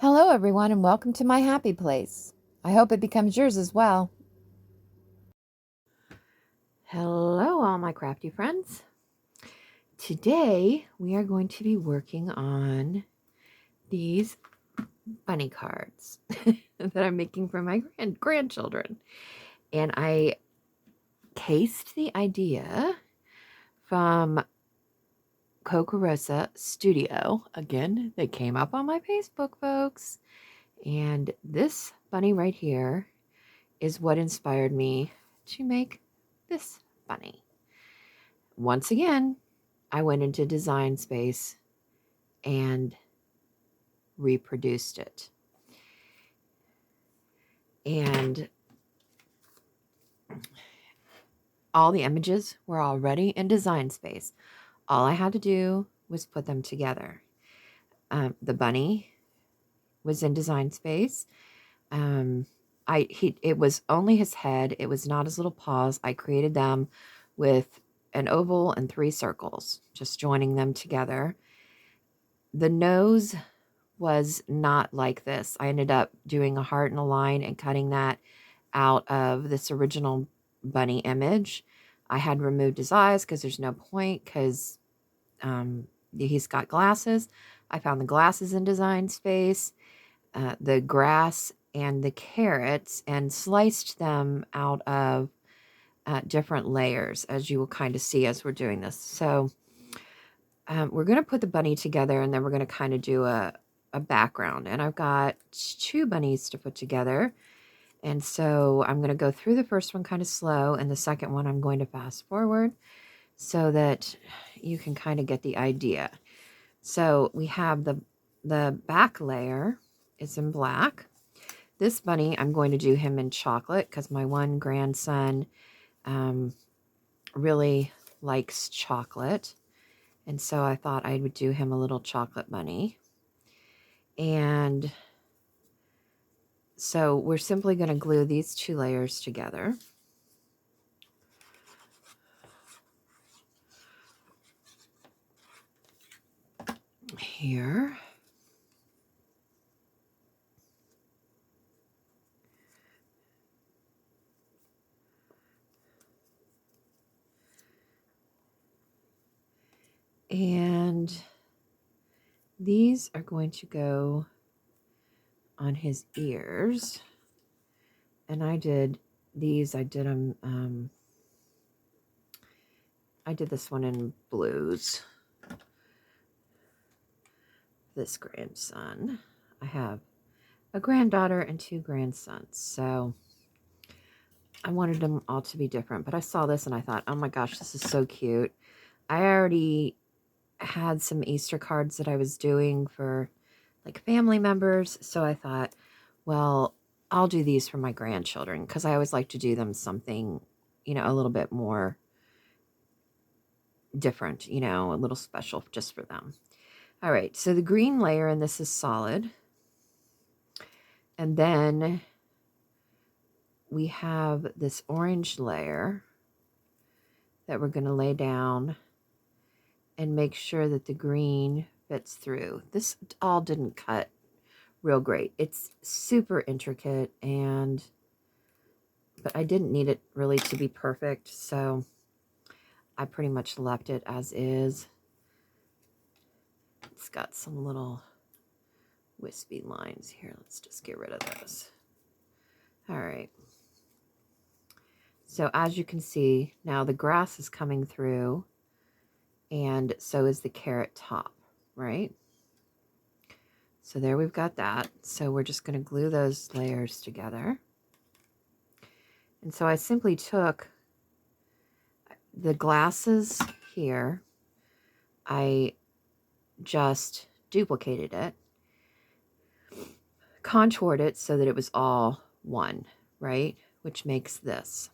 Hello, everyone, and welcome to my happy place. I hope it becomes yours as well. Hello, all my crafty friends. Today, we are going to be working on these bunny cards that I'm making for my grandchildren. And I cased the idea from Cocarosa Studio. Again, they came up on my Facebook, folks. And this bunny right here is what inspired me to make this bunny. Once again, I went into Design Space and reproduced it. And all the images were already in Design Space. All I had to do was put them together. The bunny was in Design Space. It was only his head. It was not his little paws. I created them with an oval and 3 circles, just joining them together. The nose was not like this. I ended up doing a heart and a line and cutting that out of this original bunny image. I had removed his eyes because there's no point because he's got glasses. I found the glasses in Design Space, the grass and the carrots, and sliced them out of different layers, as you will kind of see as we're doing this. So we're going to put the bunny together, and then we're going to kind of do a background. And I've got 2 bunnies to put together. And so I'm going to go through the first one kind of slow, and the second one I'm going to fast forward so that you can kind of get the idea. So we have the back layer is in black. This bunny, I'm going to do him in chocolate because my one grandson really likes chocolate. And so I thought I would do him a little chocolate bunny. And so we're simply going to glue these 2 layers together. Here. And these are going to go on his ears. And I did these, I did them, I did this one in blues. This grandson. I have a granddaughter and 2 grandsons. So I wanted them all to be different. But I saw this and I thought, oh my gosh, this is so cute. I already had some Easter cards that I was doing for like family members. So I thought, well, I'll do these for my grandchildren because I always like to do them something, a little bit more different, a little special just for them. All right, so the green layer in this is solid. And then we have this orange layer that we're going to lay down and make sure that the green fits through. This all didn't cut real great. It's super intricate, but I didn't need it really to be perfect, so I pretty much left it as is. It's got some little wispy lines here. Let's just get rid of those. All right. So as you can see, now the grass is coming through, and so is the carrot top, right? So there we've got that. So we're just going to glue those layers together. And so I simply took the glasses here. I just duplicated it, contoured it so that it was all one, right? Which makes this.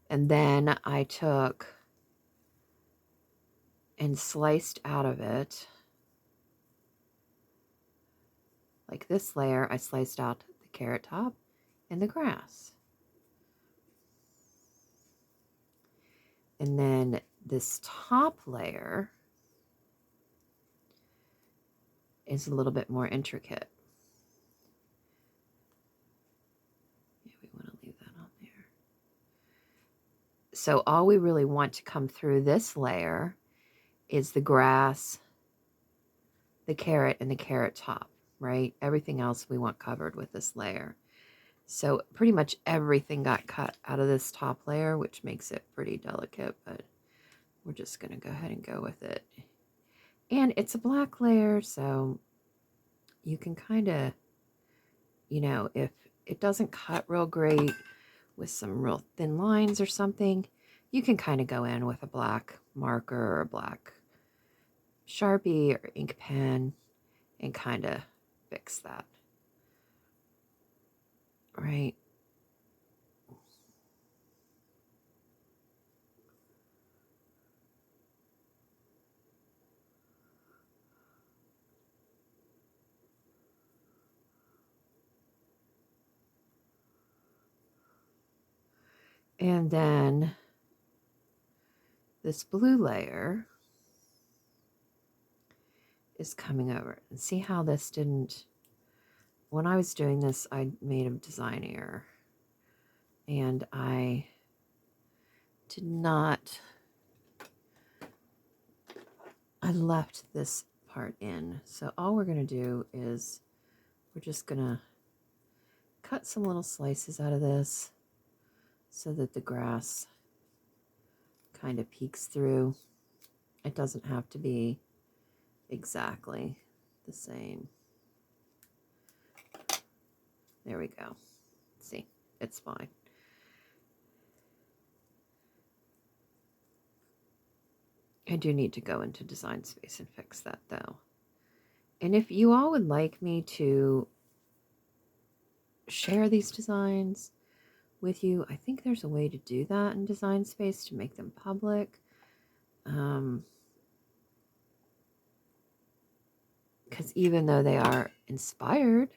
And then I took and sliced out of it, like this layer, I sliced out the carrot top and the grass. And then this top layer is a little bit more intricate. Yeah, we want to leave that on there. So all we really want to come through this layer is the grass, the carrot, and the carrot top, right? Everything else we want covered with this layer. So pretty much everything got cut out of this top layer, which makes it pretty delicate, but we're just going to go ahead and go with it. And it's a black layer, so you can kind of, you know, if it doesn't cut real great with some real thin lines or something, you can kind of go in with a black marker or a black Sharpie or ink pen and kind of fix that. Right? And then this blue layer is coming over. And see how this didn't, when I was doing this, I made a design error. And I did not, I left this part in. So all we're going to do is we're just going to cut some little slices out of this so that the grass kind of peeks through. It doesn't have to be exactly the same. There we go. See, it's fine. I do need to go into Design Space and fix that though. And if you all would like me to share these designs with you, I think there's a way to do that in Design Space to make them public. Because even though they are inspired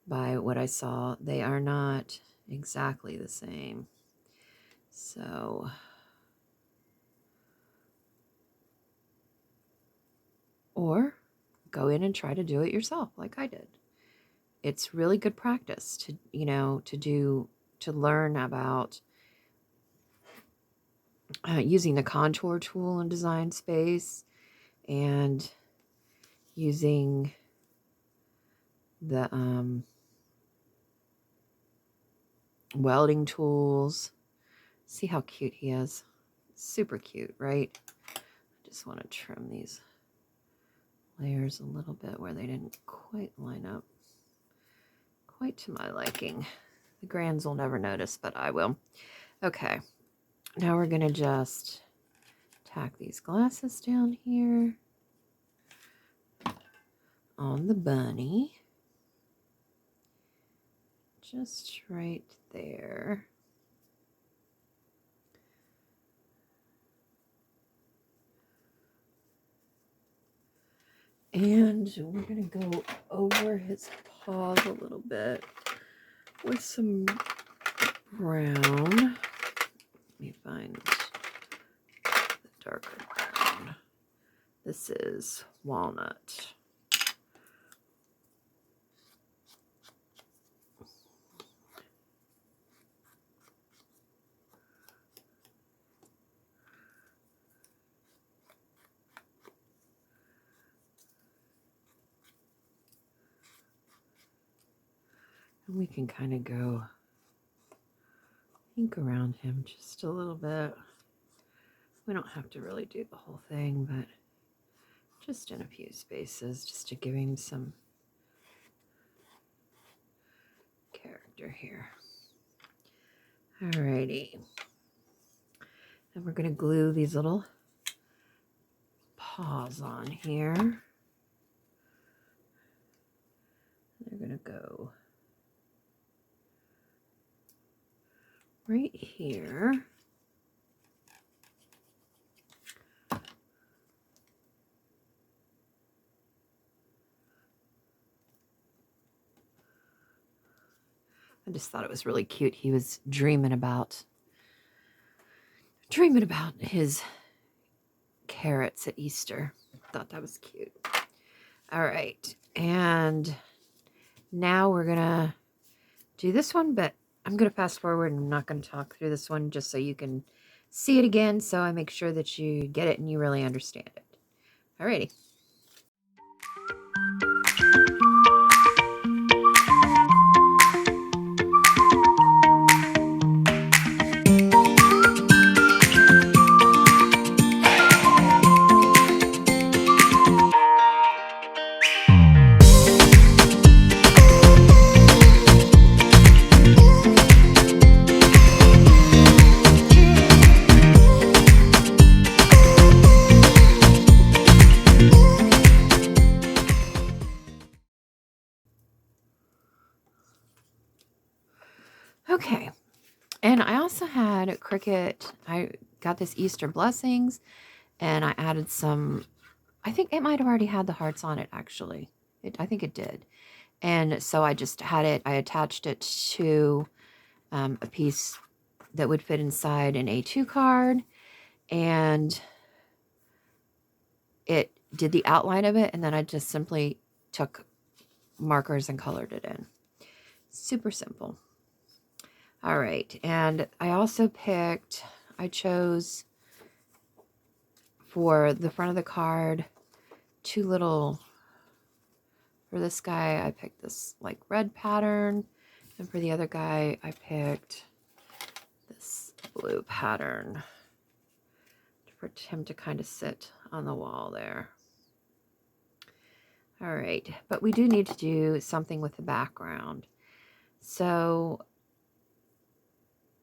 by what I saw, they are not exactly the same. So, or go in and try to do it yourself like I did. It's really good practice to, you know, to learn about using the contour tool in Design Space and using the welding tools. See how cute he is. Super cute, right? I just want to trim these layers a little bit where they didn't quite line up quite to my liking. The grands will never notice, but I will. Okay, now we're going to just tack these glasses down here on the bunny. Just right there. And we're going to go over his paws a little bit with some brown. Let me find the darker brown. This is walnut. And we can kind of go ink around him just a little bit. We don't have to really do the whole thing, but just in a few spaces, just to give him some character here. Alrighty. Then we're going to glue these little paws on here. They're going to go right here. I just thought it was really cute. He was dreaming about his carrots at Easter. Thought that was cute. All right. And now we're going to do this one, but I'm going to fast forward and I'm not going to talk through this one just so you can see it again. So I make sure that you get it and you really understand it. Alrighty. Okay. And I also had Cricut. I got this Easter Blessings and I added some, I think it might have already had the hearts on it actually. I think it did. And so I just had it, I attached it to a piece that would fit inside an A2 card, and it did the outline of it, and then I just simply took markers and colored it in. Super simple. All right, and I also I chose for the front of the card two little, for this guy I picked this like red pattern, and for the other guy I picked this blue pattern for him to kind of sit on the wall there. All right, but we do need to do something with the background. So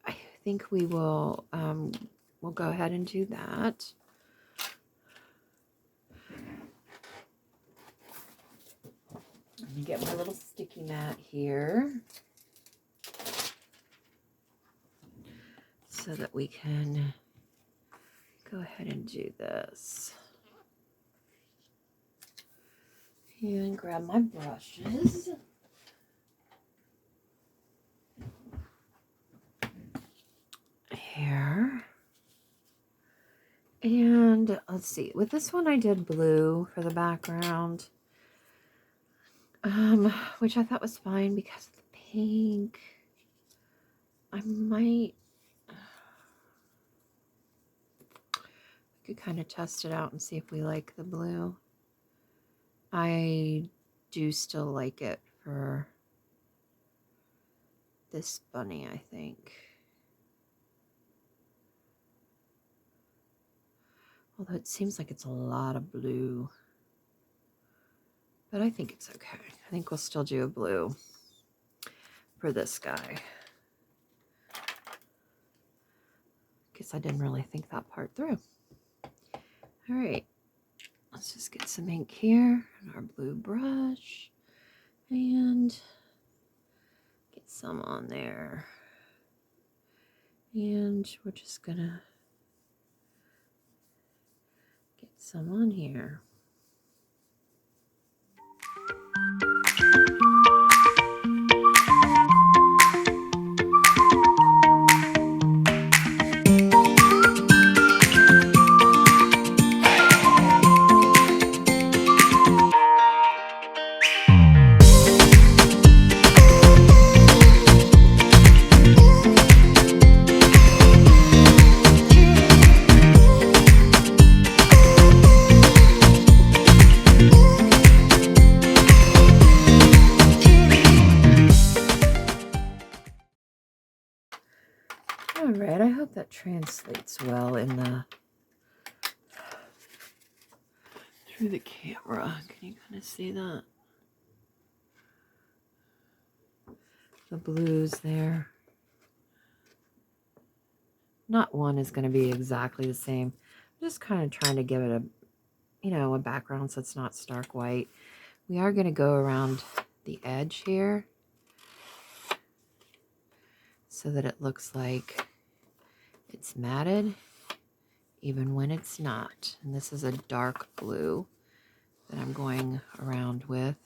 I think we will we'll go ahead and do that. Let me get my little sticky mat here so that we can go ahead and do this. And grab my brushes. Here. And let's see, with this one I did blue for the background, which I thought was fine because of the pink. I could kind of test it out and see if we like the blue. I do still like it for this bunny, I think. Although it seems like it's a lot of blue. But I think it's okay. I think we'll still do a blue for this guy. Guess I didn't really think that part through. All right. Let's just get some ink here and our blue brush. And get some on there. And we're just gonna get some on here. All right, I hope that translates well in through the camera. Can you kind of see that? The blues there. Not one is going to be exactly the same. I'm just kind of trying to give it a background so it's not stark white. We are going to go around the edge here so that it looks like it's matted even when it's not. And this is a dark blue that I'm going around with.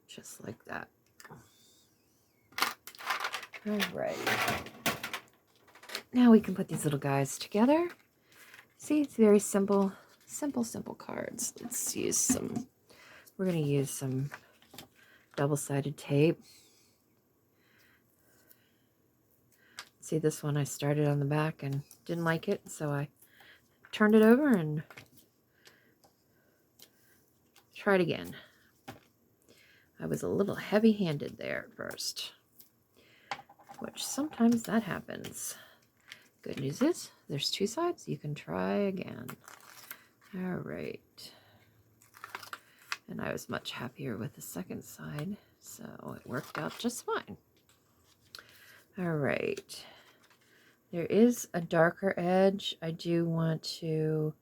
Just like that. All right. Now we can put these little guys together. See, it's very simple, simple cards. Let's use some, we're going to use some double-sided tape. See, this one I started on the back and didn't like it, so I turned it over and tried again. I was a little heavy-handed there at first, which sometimes that happens. Good news is there's two sides. You can try again. All right. And I was much happier with the second side, so it worked out just fine. All right. There is a darker edge. I do want to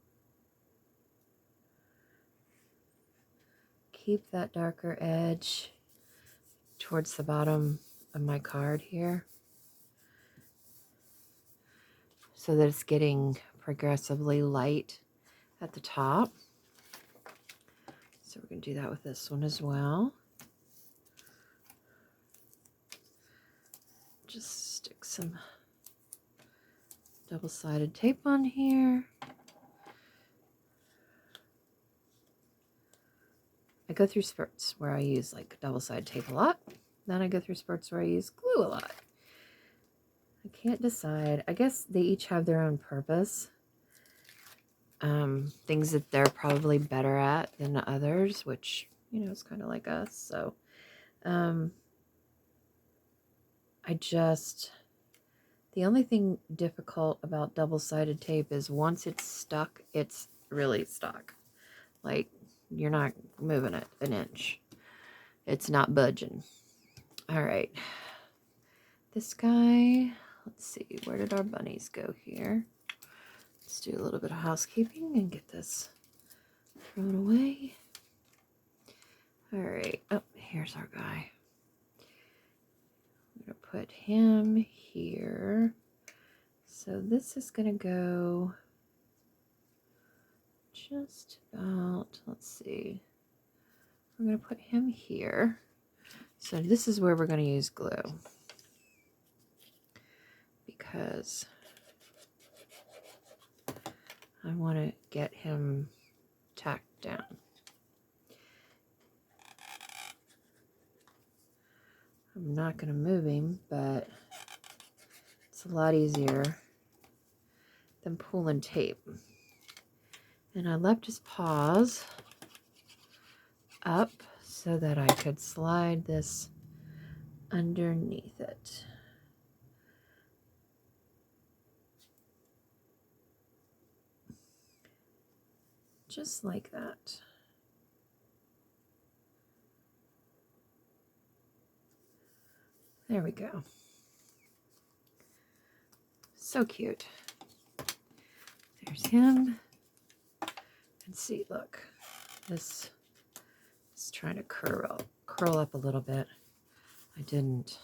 keep that darker edge towards the bottom of my card here, so that it's getting progressively light at the top. So we're going to do that with this one as well. Just stick some double-sided tape on here. I go through spurts where I use like double-sided tape a lot. Then I go through spurts where I use glue a lot. I can't decide. I guess they each have their own purpose. Things that they're probably better at than others, which, you know, is kind of like us. So, the only thing difficult about double-sided tape is once it's stuck, it's really stuck. Like, you're not moving it an inch. It's not budging. All right. This guy, let's see, where did our bunnies go here? Let's do a little bit of housekeeping and get this thrown away. All right. Oh, here's our guy. I'm going to put him here. So this is going to go just about, let's see. We're going to put him here. So this is where we're going to use glue, because I want to get him tacked down. I'm not going to move him, but it's a lot easier than pulling tape. And I left his paws up so that I could slide this underneath it. Just like that. There we go. So cute. There's him. And see, look, this is trying to curl up a little bit. I didn't.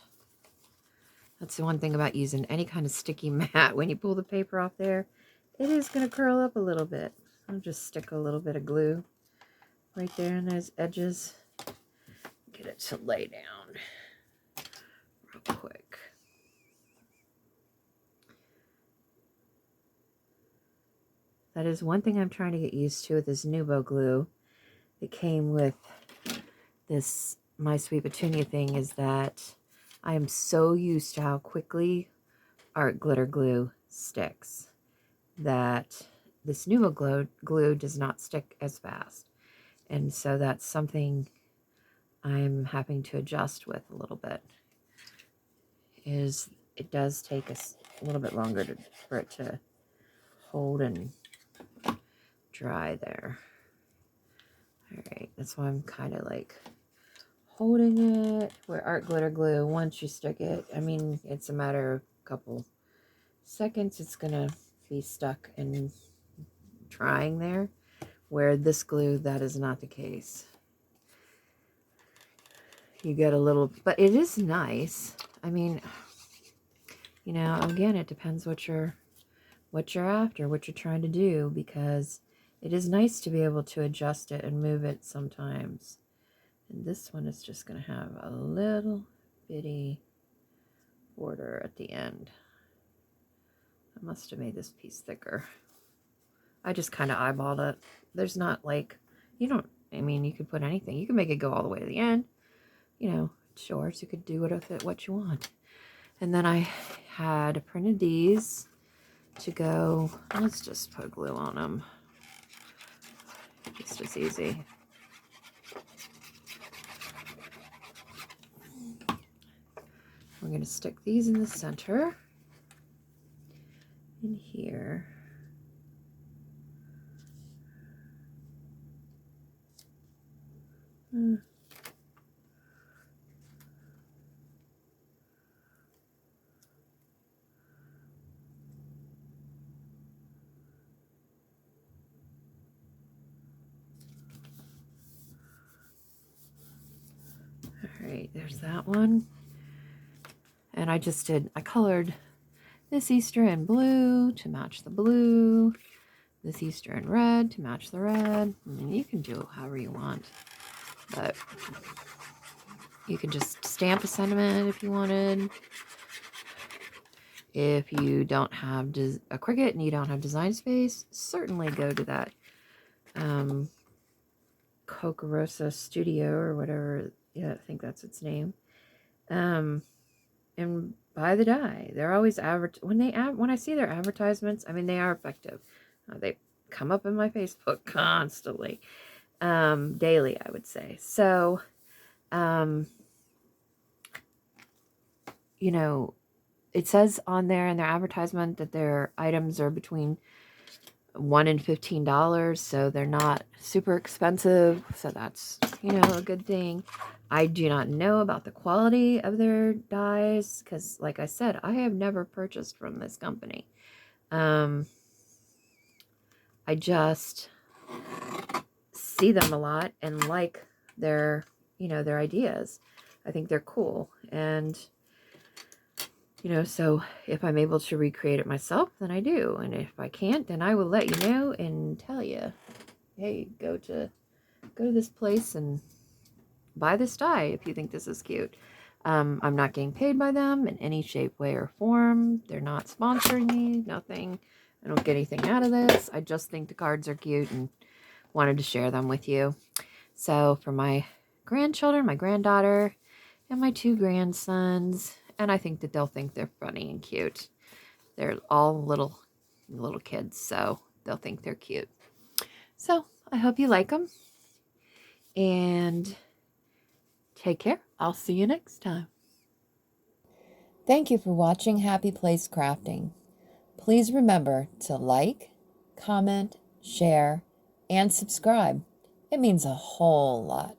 That's the one thing about using any kind of sticky mat. When you pull the paper off there, it is going to curl up a little bit. I'll just stick a little bit of glue right there in those edges. Get it to lay down real quick. That is one thing I'm trying to get used to with this Nuvo glue. It came with this My Sweet Petunia thing, is that I am so used to how quickly art glitter glue sticks that this Nuvo glue does not stick as fast. And so that's something I'm having to adjust with a little bit. Is it does take us a little bit longer for it to hold and dry there. All right, that's why I'm kind of like holding it. Where art glitter glue, once you stick it, I mean, it's a matter of a couple seconds, it's gonna be stuck and drying there. Where this glue, that is not the case. You get a little, but it is nice. I mean, you know, again, it depends what you're after, what you're trying to do, because it is nice to be able to adjust it and move it sometimes. And this one is just going to have a little bitty border at the end. I must have made this piece thicker. I just kind of eyeballed it. There's not like, you don't, I mean, you could put anything. You can make it go all the way to the end. You know, it's yours. You could do with it what you want. And then I had printed these to go. Let's just put glue on them. Just as easy. We're going to stick these in the center. In here. Alright, there's that one. And I colored this Easter in blue to match the blue, this Easter in red to match the red. I mean, you can do however you want, but you can just stamp a sentiment if you wanted. If you don't have a Cricut and you don't have Design Space, certainly go to that Kokarosa Studio or whatever. Yeah, I think that's its name. And buy the die. They're always when I see their advertisements, I mean, they are effective. They come up in my Facebook constantly, daily, I would say. So, you know, it says on there in their advertisement that their items are between $1 and $15, so they're not super expensive. So that's, you know, a good thing. I do not know about the quality of their dies because, like I said, I have never purchased from this company. I just see them a lot and like their, you know, their ideas. I think they're cool. And, you know, so if I'm able to recreate it myself, then I do. And if I can't, then I will let you know and tell you, hey, go to this place and buy this die if you think this is cute. I'm not getting paid by them in any shape, way, or form. They're not sponsoring me, nothing. I don't get anything out of this. I just think the cards are cute and wanted to share them with you. So for my grandchildren, my granddaughter, and my 2 grandsons, and I think that they'll think they're funny and cute. They're all little kids, so they'll think they're cute. So I hope you like them, and take care. I'll see you next time. Thank you for watching Happy Place Crafting. Please remember to like, comment, share, and subscribe. It means a whole lot.